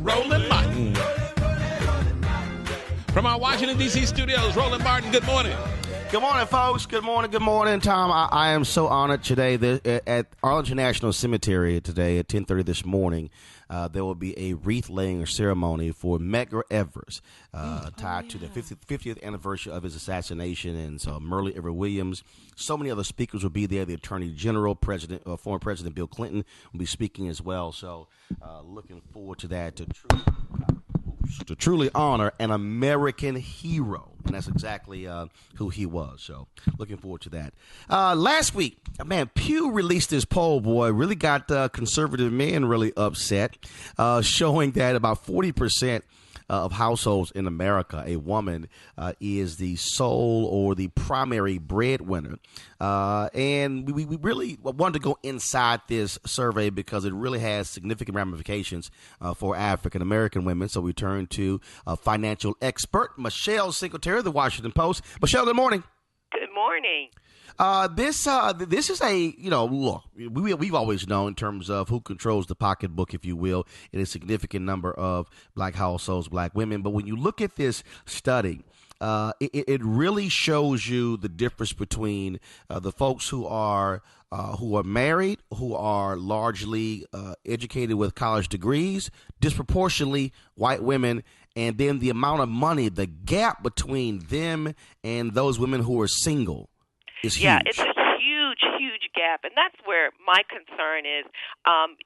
Roland Martin. From our Washington, D.C. studios, Roland Martin, good morning. Good morning, folks. Good morning, Tom. I am so honored today that at Arlington National Cemetery today at 10:30 this morning, there will be a wreath-laying ceremony for Medgar Evers, tied to the 50th anniversary of his assassination. And so Merle Everett Williams, so many other speakers will be there. The Attorney General, former President Bill Clinton will be speaking as well. So looking forward to that, to truly honor an American hero. And that's exactly who he was. So looking forward to that. Last week, man, Pew released this poll, boy, really got conservative men really upset, showing that about 40% of households in America, a woman is the sole or the primary breadwinner. And we really wanted to go inside this survey because it really has significant ramifications for African-American women. So we turn to a financial expert, Michelle Singletary of the Washington Post. Michelle, good morning. Good morning. This is a, look, we've always known in terms of who controls the pocketbook, if you will, in a significant number of black households, black women. But when you look at this study, it really shows you the difference between the folks who are married, who are largely educated with college degrees, disproportionately white women, and then the amount of money, the gap between them and those women who are single is huge. Yeah, it's a huge gap, and that's where my concern is.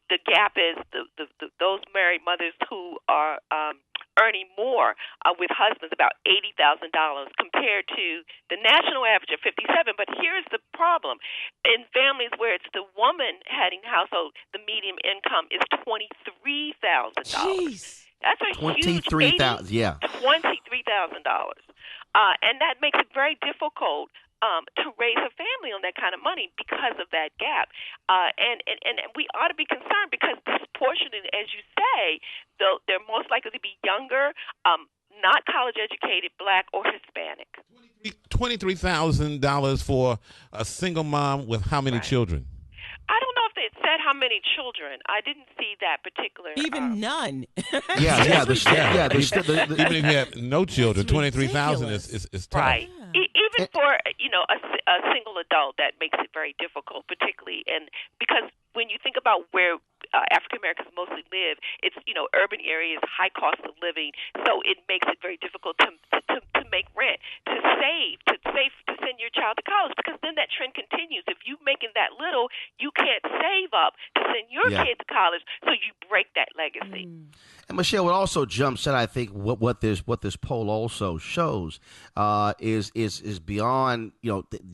The gap is those married mothers who are earning more with husbands, about $80,000, compared to the national average of $57,000. But here's the problem: in families where it's the woman heading household, the median income is $23,000. That's a huge $23,000. Yeah, $23,000, and that makes it very difficult to raise a family on that kind of money because of that gap. And we ought to be concerned because disproportionate, as you say, though they're most likely to be younger, not college-educated, black or Hispanic. $23,000 for a single mom with how many children? I don't know if it said how many children. I didn't see that particular. Even none. Even if you have no children, $23,000 is tough. Right. Even for a single adult, that makes it very difficult, particularly because when you think about where African Americans mostly live, it's urban areas, high cost of living, so it makes it very difficult to make rent, to send your child to college, because then that trend continues. If you're making that little, you can't save up to send your kid to college, so you break that legacy. And Michelle, what also jumps out, I think, what this poll also shows is beyond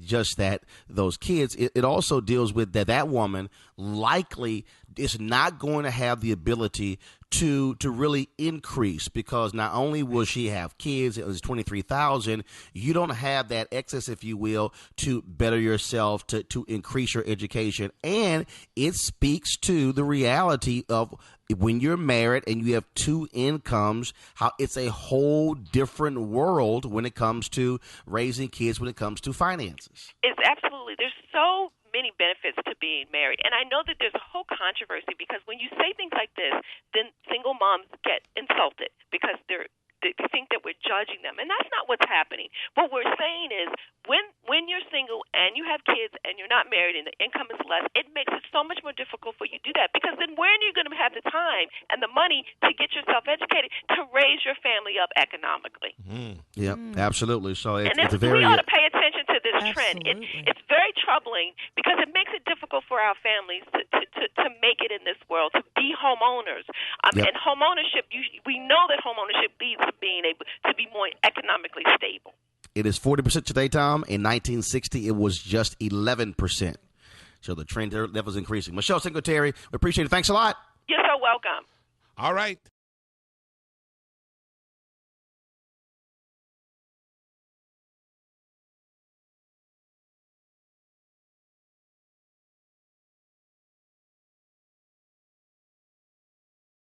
just that those kids. It also deals with that woman likely is not going to have the ability to really increase, because not only will she have kids, it was $23,000. You don't have that excess, if you will, to better yourself, to increase your education. And it speaks to the reality of when you're married and you have two incomes, how it's a whole different world when it comes to raising kids, when it comes to finances. It's absolutely. There's so many benefits to being married. And I know that there's a whole controversy because when you say things like this, then single moms get insulted because they think that we're judging them. And that's not what's happening. What we're saying is when you're single and you have kids and you're not married and the income is less, it makes it so much more difficult for you to do that, because then when are you going to have the time and the money to get yourself educated to raise your family up economically? Yeah, absolutely. So we ought to pay attention to this trend. It's very troubling because it makes it difficult for our families to make it in this world, to be homeowners. And homeownership, we know that homeownership leads to being able to be more economically stable. It is 40% today, Tom. In 1960, it was just 11%. So the trend level is increasing. Michelle Singletary, we appreciate it. Thanks a lot. You're so welcome. All right.